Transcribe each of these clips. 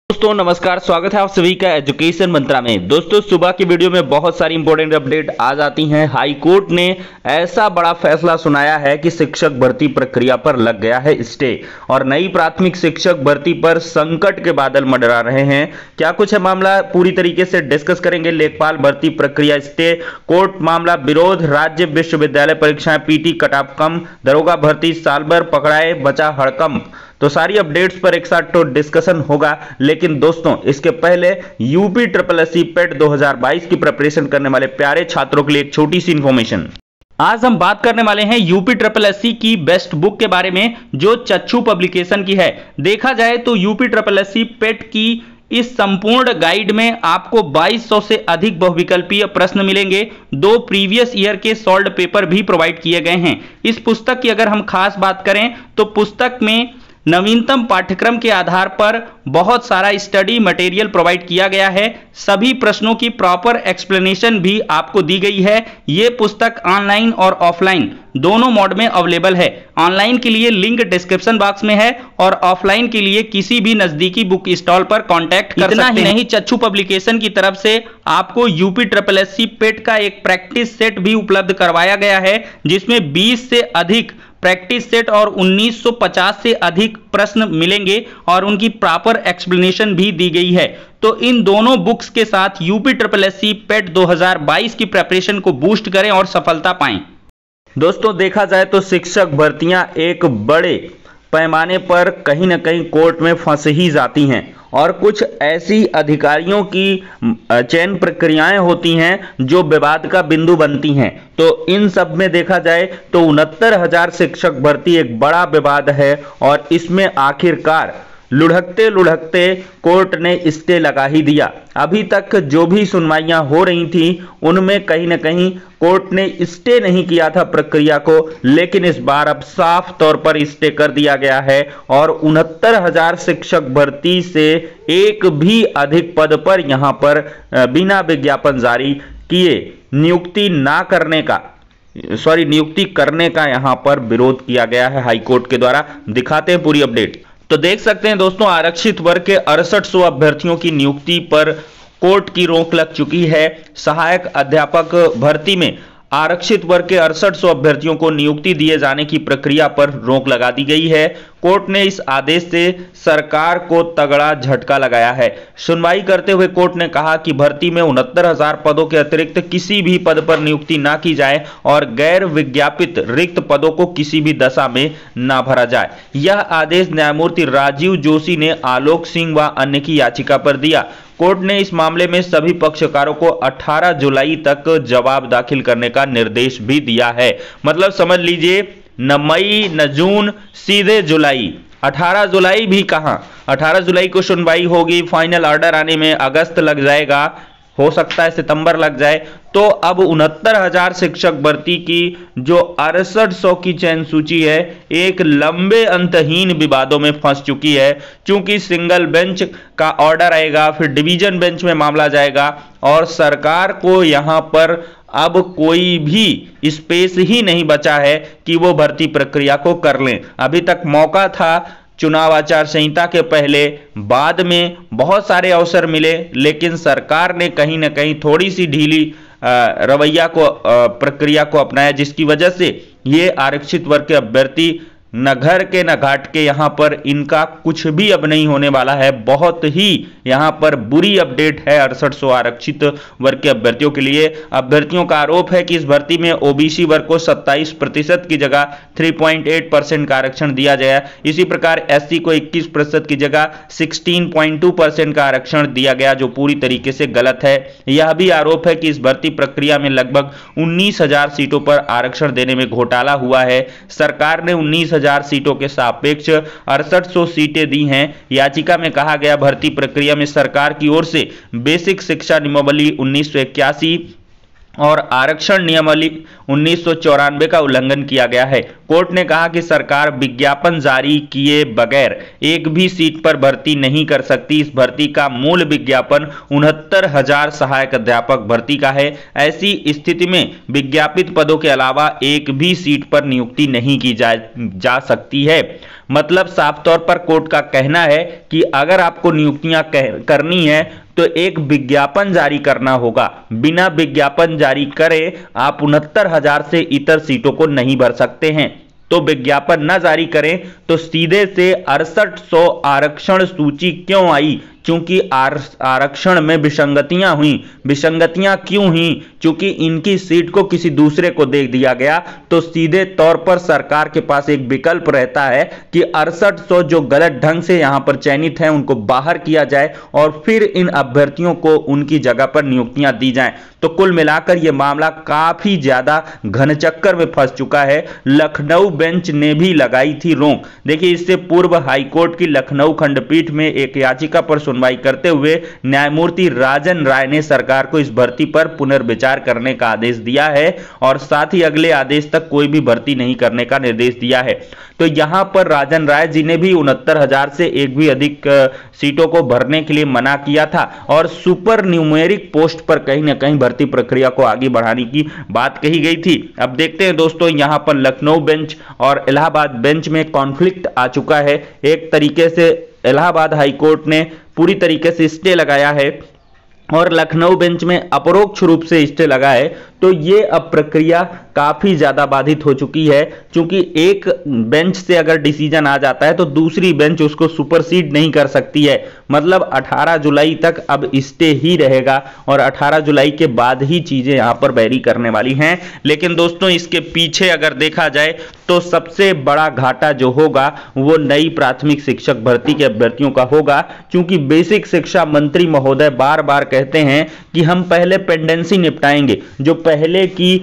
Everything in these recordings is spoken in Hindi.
दोस्तों नमस्कार, स्वागत है आप सभी का एजुकेशन मंत्रा में। दोस्तों सुबह की वीडियो में बहुत सारी इंपॉर्टेंट अपडेट आ जाती हैं। हाई कोर्ट ने ऐसा बड़ा फैसला सुनाया है कि शिक्षक भर्ती प्रक्रिया पर लग गया है स्टे और नई प्राथमिक शिक्षक भर्ती पर संकट के बादल मंडरा रहे हैं। क्या कुछ है मामला, पूरी तरीके से डिस्कस करेंगे। लेखपाल भर्ती प्रक्रिया स्टे, कोर्ट मामला विरोध, राज्य विश्वविद्यालय परीक्षाएं पीटी कटऑफ कम, दरोगा भर्ती साल भर पकड़ाए बचा हड़कंप। तो सारी अपडेट्स पर एक साथ तो डिस्कशन होगा। लेकिन दोस्तों इसके पहले यूपी ट्रिपल एससी पेट 2022 की प्रिपरेशन करने वाले प्यारे छात्रों के लिए एक छोटी सी इंफॉर्मेशन। आज हम बात करने वाले हैं यूपी ट्रिपल एससी की बेस्ट बुक के बारे में, जो चच्चू पब्लिकेशन की है। देखा जाए तो यूपी ट्रिपल एससी पेट की इस संपूर्ण गाइड में आपको 2200 से अधिक बहुविकल्पीय प्रश्न मिलेंगे। 2 प्रीवियस ईयर के सॉल्व्ड पेपर भी प्रोवाइड किए गए हैं। इस पुस्तक की अगर हम खास बात करें तो पुस्तक में नवीनतम पाठ्यक्रम के आधार पर बहुत सारा स्टडी मटेरियल प्रोवाइड किया गया है। सभी प्रश्नों की प्रॉपर एक्सप्लेनेशन भी आपको दी गई है। यह पुस्तक ऑनलाइन और ऑफलाइन दोनों मोड में अवेलेबल है। ऑनलाइन के लिए लिंक डिस्क्रिप्शन बॉक्स में है और ऑफलाइन के लिए किसी भी नजदीकी बुक स्टॉल पर कांटेक्ट कर सकते हैं। इतना ही नहीं, चच्चू पब्लिकेशन की तरफ से आपको यूपी ट्रिपल एससी पेट का एक प्रैक्टिस सेट भी उपलब्ध करवाया गया है, जिसमें 20 से अधिक प्रैक्टिस सेट और 1950 से अधिक प्रश्न मिलेंगे और उनकी प्रॉपर एक्सप्लेनेशन भी दी गई है। तो इन दोनों बुक्स के साथ यूपी ट्रिपल एससी पेट 2022 की प्रिपरेशन को बूस्ट करें और सफलता पाएं। दोस्तों देखा जाए तो शिक्षक भर्तियां एक बड़े पैमाने पर कहीं ना कहीं कोर्ट में फंस ही जाती हैं और कुछ ऐसी अधिकारियों की चयन प्रक्रियाएं होती हैं जो विवाद का बिंदु बनती हैं। तो इन सब में देखा जाए तो 69,000 शिक्षक भर्ती एक बड़ा विवाद है और इसमें आखिरकार लुढ़कते लुढ़कते कोर्ट ने स्टे लगा ही दिया। अभी तक जो भी सुनवाइयां हो रही थी उनमें कहीं ना कहीं कोर्ट ने स्टे नहीं किया था प्रक्रिया को, लेकिन इस बार अब साफ तौर पर स्टे कर दिया गया है और 69,000 शिक्षक भर्ती से एक भी अधिक पद पर यहां पर बिना विज्ञापन जारी किए नियुक्ति करने का यहां पर विरोध किया गया है हाईकोर्ट के द्वारा। दिखाते हैं पूरी अपडेट। तो देख सकते हैं दोस्तों, आरक्षित वर्ग के 6800 अभ्यर्थियों की नियुक्ति पर कोर्ट की रोक लग चुकी है। सहायक अध्यापक भर्ती में आरक्षित वर्ग के 6800 अभ्यर्थियों को नियुक्ति दिए जाने की प्रक्रिया पर रोक लगा दी गई है। कोर्ट ने इस आदेश से सरकार को तगड़ा झटका लगाया है। सुनवाई करते हुए कोर्ट ने कहा कि भर्ती में 69,000 पदों के अतिरिक्त किसी भी पद पर नियुक्ति ना की जाए और गैर विज्ञापित रिक्त पदों को किसी भी दशा में ना भरा जाए। यह आदेश न्यायमूर्ति राजीव जोशी ने आलोक सिंह व अन्य की याचिका पर दिया। कोर्ट ने इस मामले में सभी पक्षकारों को 18 जुलाई तक जवाब दाखिल करने का निर्देश भी दिया है। मतलब समझ लीजिए, न मई न जून, सीधे जुलाई। 18 जुलाई भी कहां, 18 जुलाई को सुनवाई होगी, फाइनल ऑर्डर आने में अगस्त लग जाएगा, हो सकता है सितंबर लग जाए। तो अब 69,000 शिक्षक भर्ती की जो 6800 की चयन सूची है एक लंबे अंतहीन विवादों में फंस चुकी है। क्योंकि सिंगल बेंच का ऑर्डर आएगा, फिर डिवीजन बेंच में मामला जाएगा और सरकार को यहां पर अब कोई भी स्पेस ही नहीं बचा है कि वो भर्ती प्रक्रिया को कर लें। अभी तक मौका था चुनाव आचार संहिता के पहले, बाद में बहुत सारे अवसर मिले, लेकिन सरकार ने कहीं ना कहीं थोड़ी सी ढीली रवैया को प्रक्रिया को अपनाया, जिसकी वजह से ये आरक्षित वर्ग के अभ्यर्थी न घर के न घाट के, यहां पर इनका कुछ भी अब नहीं होने वाला है। बहुत ही यहां पर बुरी अपडेट है 6800 आरक्षित वर्ग के अभ्यर्थियों के लिए। अभ्यर्थियों का आरोप है कि इस भर्ती में ओबीसी वर्ग को 27% की जगह 3.8% का आरक्षण दिया गया। इसी प्रकार एससी को 21% की जगह 16.2% का आरक्षण दिया गया, जो पूरी तरीके से गलत है। यह भी आरोप है कि इस भर्ती प्रक्रिया में लगभग 19,000 सीटों पर आरक्षण देने में घोटाला हुआ है। सरकार ने 19,000 सीटों के सापेक्ष 6800 सीटें दी हैं। याचिका में कहा गया भर्ती प्रक्रिया में सरकार की ओर से बेसिक शिक्षा नियमावली 1981, और आरक्षण नियमावली 1994 का उल्लंघन किया गया है। कोर्ट ने कहा कि सरकार विज्ञापन जारी किए बगैर एक भी सीट पर भर्ती नहीं कर सकती। इस भर्ती का मूल विज्ञापन 69,000 सहायक अध्यापक भर्ती का है। ऐसी स्थिति में विज्ञापित पदों के अलावा एक भी सीट पर नियुक्ति नहीं की जा सकती है। मतलब साफ तौर पर कोर्ट का कहना है कि अगर आपको नियुक्तियां करनी है तो एक विज्ञापन जारी करना होगा। बिना विज्ञापन जारी करे आप 69,000 से इतर सीटों को नहीं भर सकते हैं। तो विज्ञापन न जारी करें तो सीधे से 6800 आरक्षण सूची क्यों आई? क्योंकि आरक्षण में विसंगतियां हुई। विसंगतियां क्यों हुई? क्योंकि इनकी सीट को किसी दूसरे को दे दिया गया। तो सीधे तौर पर सरकार के पास एक विकल्प रहता है कि 6800 जो गलत ढंग से यहां पर चयनित हैं उनको बाहर किया जाए और फिर इन अभ्यर्थियों को उनकी जगह पर नियुक्तियां दी जाएं। तो कुल मिलाकर यह मामला काफी ज्यादा घनचक्कर में फंस चुका है। लखनऊ बेंच ने भी लगाई थी रोक। देखिए, इससे पूर्व हाईकोर्ट की लखनऊ खंडपीठ में एक याचिका पर सुनवाई करते हुए न्यायमूर्ति राजन राय ने सरकार को इस भर्ती पर पुनर्विचार करने का आदेश दिया है और साथ ही अगले आदेश तक कोई भी भर्ती नहीं करने का निर्देश दिया है। तो यहां पर राजन राय जी ने भी 69,000 से एक भी अधिक सीटों को भरने के लिए मना किया था और सुपर न्यूमेरिक पोस्ट पर कहीं ना कहीं भर्ती प्रक्रिया को आगे बढ़ाने की बात कही गई थी। अब देखते हैं दोस्तों, यहां पर लखनऊ बेंच और इलाहाबाद बेंच में कॉन्फ्लिक्ट आ चुका है। एक तरीके से इलाहाबाद हाईकोर्ट ने पूरी तरीके से स्टे लगाया है और लखनऊ बेंच में अपरोक्ष रूप से स्टे लगा है। तो ये अब प्रक्रिया काफी ज्यादा बाधित हो चुकी है, क्योंकि एक बेंच से अगर डिसीजन आ जाता है तो दूसरी बेंच उसको सुपरसीड नहीं कर सकती है। मतलब 18 जुलाई तक अब स्टे ही रहेगा और 18 जुलाई के बाद ही चीजें यहां पर वेरी करने वाली हैं। लेकिन दोस्तों, इसके पीछे अगर देखा जाए तो सबसे बड़ा घाटा जो होगा वो नई प्राथमिक शिक्षक भर्ती के अभ्यर्थियों का होगा, क्योंकि बेसिक शिक्षा मंत्री महोदय बार बार कहते हैं कि हम पहले पेंडेंसी निपटाएंगे, जो पहले की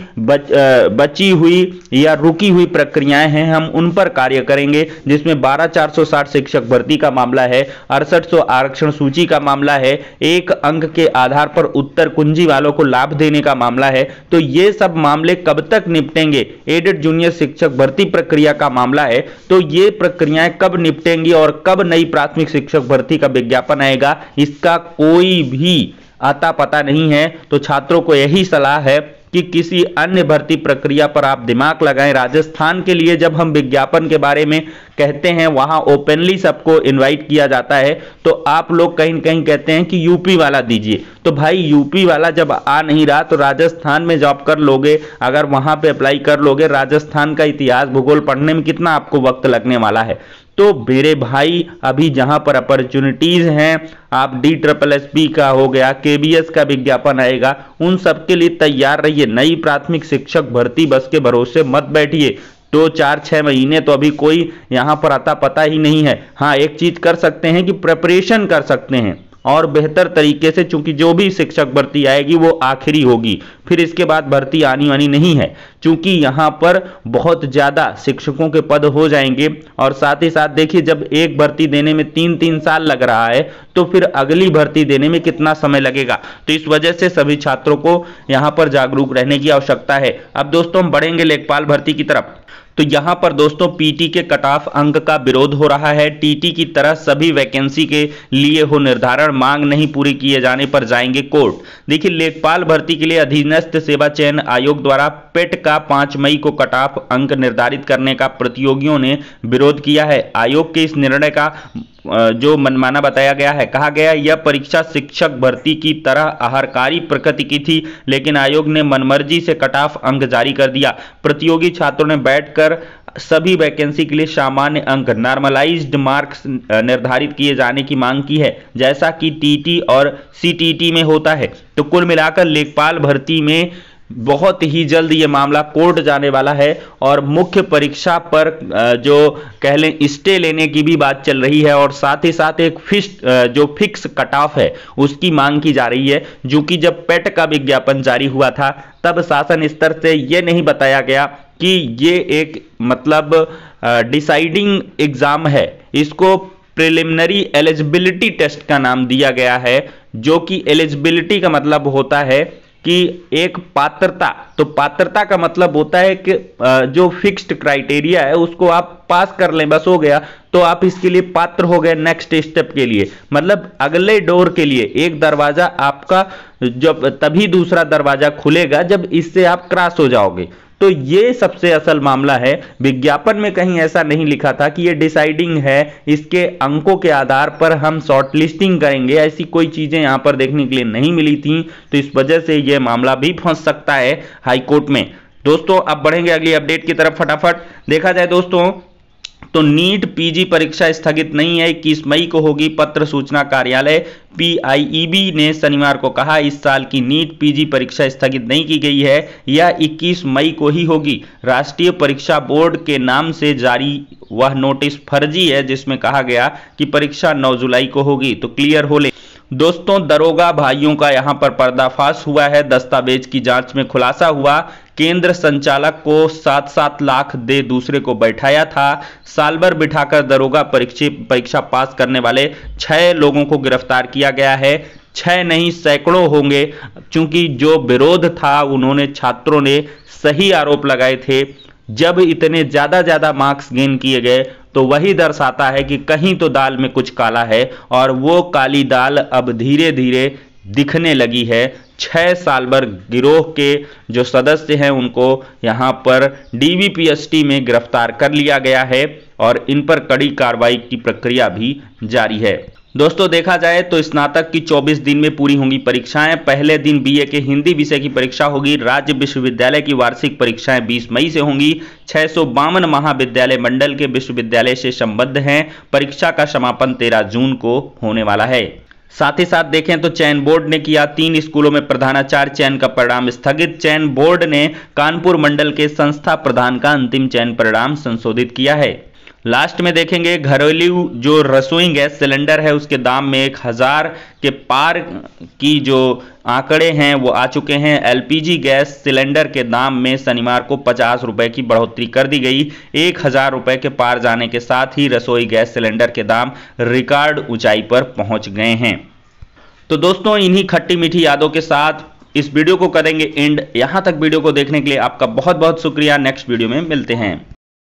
बची हुई या रुकी हुई प्रक्रियाएं हैं हम उन पर कार्य करेंगे, जिसमें 12,460 शिक्षक भर्ती का मामला है, 6800 आरक्षण सूची का मामला है, एक अंक के आधार पर उत्तर कुंजी वालों को लाभ देने का मामला है। तो ये सब मामले कब तक निपटेंगे? एडेड जूनियर शिक्षक भर्ती प्रक्रिया का मामला है, तो ये प्रक्रियाएं कब निपटेंगी और कब नई प्राथमिक शिक्षक भर्ती का विज्ञापन आएगा, इसका कोई भी आता पता नहीं है। तो छात्रों को यही सलाह है कि किसी अन्य भर्ती प्रक्रिया पर आप दिमाग लगाएं। राजस्थान के लिए जब हम विज्ञापन के बारे में कहते हैं वहां ओपनली सबको इनवाइट किया जाता है, तो आप लोग कहीं कहीं कहते हैं कि यूपी वाला दीजिए। तो भाई, यूपी वाला जब आ नहीं रहा तो राजस्थान में जॉब कर लोगे, अगर वहां पे अप्लाई कर लोगे, राजस्थान का इतिहास भूगोल पढ़ने में कितना आपको वक्त लगने वाला है। तो मेरे भाई, अभी जहां पर अपॉर्चुनिटीज हैं, आप DSSB का हो गया, KBS का विज्ञापन आएगा, उन सब के लिए तैयार रहिए। नई प्राथमिक शिक्षक भर्ती बस के भरोसे मत बैठिए। 2, 4, 6 महीने तो अभी कोई यहां पर आता पता ही नहीं है। हाँ, एक चीज कर सकते हैं कि प्रिपरेशन कर सकते हैं और बेहतर तरीके से, चूंकि जो भी शिक्षक भर्ती आएगी वो आखिरी होगी, फिर इसके बाद भर्ती आनी वानी नहीं है, क्योंकि यहां पर बहुत ज्यादा शिक्षकों के पद हो जाएंगे। और साथ ही साथ देखिए, जब एक भर्ती देने में 3-3 साल लग रहा है तो फिर अगली भर्ती देने में कितना समय लगेगा। तो इस वजह से सभी छात्रों को यहां पर जागरूक रहने की आवश्यकता है। अब दोस्तों, हम बढ़ेंगे लेखपाल भर्ती की तरफ। तो यहां पर दोस्तों पीटी के कट ऑफ अंक का विरोध हो रहा है। टीटी की तरह सभी वैकेंसी के लिए हो निर्धारण, मांग नहीं पूरी किए जाने पर जाएंगे कोर्ट। देखिए, लेखपाल भर्ती के लिए अधीनस्थ सेवा चयन आयोग द्वारा पेट का 5 मई को कट ऑफ अंक निर्धारित करने का प्रतियोगियों ने विरोध किया है। आयोग के इस निर्णय का जो मनमाना बताया गया है। कहा गया यह परीक्षा शिक्षक भर्ती की तरह आहारकारी प्रकृति की थी, लेकिन आयोग ने मनमर्जी से कट ऑफ अंक जारी कर दिया। प्रतियोगी छात्रों ने बैठकर सभी वैकेंसी के लिए सामान्य अंक नॉर्मलाइज्ड मार्क्स निर्धारित किए जाने की मांग की है, जैसा कि टीटी और सीटीटी में होता है। तो कुल मिलाकर लेखपाल भर्ती में बहुत ही जल्द ये मामला कोर्ट जाने वाला है और मुख्य परीक्षा पर जो कह लें स्टे लेने की भी बात चल रही है और साथ ही साथ एक फिक्स कट ऑफ है उसकी मांग की जा रही है। जो कि जब पेट का विज्ञापन जारी हुआ था तब शासन स्तर से यह नहीं बताया गया कि ये एक मतलब डिसाइडिंग एग्जाम है, इसको प्रिलिमिनरी एलिजिबिलिटी टेस्ट का नाम दिया गया है, जो कि एलिजिबिलिटी का मतलब होता है कि एक पात्रता, तो पात्रता का मतलब होता है कि जो फिक्स्ड क्राइटेरिया है उसको आप पास कर लें, बस हो गया, तो आप इसके लिए पात्र हो गए नेक्स्ट स्टेप के लिए। मतलब अगले डोर के लिए एक दरवाजा आपका जब तभी दूसरा दरवाजा खुलेगा जब इससे आप क्रॉस हो जाओगे। तो ये सबसे असल मामला है। विज्ञापन में कहीं ऐसा नहीं लिखा था कि ये डिसाइडिंग है, इसके अंकों के आधार पर हम शॉर्टलिस्टिंग करेंगे, ऐसी कोई चीजें यहां पर देखने के लिए नहीं मिली थी। तो इस वजह से यह मामला भी फंस सकता है हाईकोर्ट में। दोस्तों अब बढ़ेंगे अगली अपडेट की तरफ फटाफट। देखा जाए दोस्तों तो नीट पीजी परीक्षा स्थगित नहीं है, 21 मई को होगी। पत्र सूचना कार्यालय पीआईबी ने शनिवार को कहा इस साल की नीट पीजी परीक्षा स्थगित नहीं की गई है, यह 21 मई को ही होगी। राष्ट्रीय परीक्षा बोर्ड के नाम से जारी वह नोटिस फर्जी है जिसमें कहा गया कि परीक्षा 9 जुलाई को होगी। तो क्लियर हो ले दोस्तों, दरोगा भाइयों का यहां पर पर्दाफाश हुआ है। दस्तावेज की जांच में खुलासा हुआ, केंद्र संचालक को 7-7 लाख दे दूसरे को बैठाया था। साल भर बिठाकर दरोगा परीक्षा पास करने वाले 6 लोगों को गिरफ्तार किया गया है। 6 नहीं सैकड़ों होंगे, क्योंकि जो विरोध था उन्होंने छात्रों ने सही आरोप लगाए थे। जब इतने ज्यादा मार्क्स गेन किए गए तो वही दर्शाता है कि कहीं तो दाल में कुछ काला है, और वो काली दाल अब धीरे धीरे दिखने लगी है। 6 साल भर गिरोह के जो सदस्य हैं उनको यहां पर डीवीपीएसटी में गिरफ्तार कर लिया गया है और इन पर कड़ी कार्रवाई की प्रक्रिया भी जारी है। दोस्तों देखा जाए तो स्नातक की 24 दिन में पूरी होंगी परीक्षाएं। पहले दिन बीए के हिंदी विषय की परीक्षा होगी। राज्य विश्वविद्यालय की वार्षिक परीक्षाएं 20 मई से होंगी। 652 महाविद्यालय मंडल के विश्वविद्यालय से संबद्ध हैं। परीक्षा का समापन 13 जून को होने वाला है। साथ ही साथ देखें तो चयन बोर्ड ने किया 3 स्कूलों में प्रधानाचार्य चयन का परिणाम स्थगित। चयन बोर्ड ने कानपुर मंडल के संस्था प्रधान का अंतिम चयन परिणाम संशोधित किया है। लास्ट में देखेंगे घरेलू जो रसोई गैस सिलेंडर है उसके दाम में 1000 के पार की जो आंकड़े हैं वो आ चुके हैं। एलपीजी गैस सिलेंडर के दाम में शनिवार को 50 रुपए की बढ़ोतरी कर दी गई। 1000 रुपए के पार जाने के साथ ही रसोई गैस सिलेंडर के दाम रिकॉर्ड ऊंचाई पर पहुंच गए हैं। तो दोस्तों इन्हीं खट्टी मीठी यादों के साथ इस वीडियो को करेंगे एंड। यहां तक वीडियो को देखने के लिए आपका बहुत बहुत शुक्रिया। नेक्स्ट वीडियो में मिलते हैं।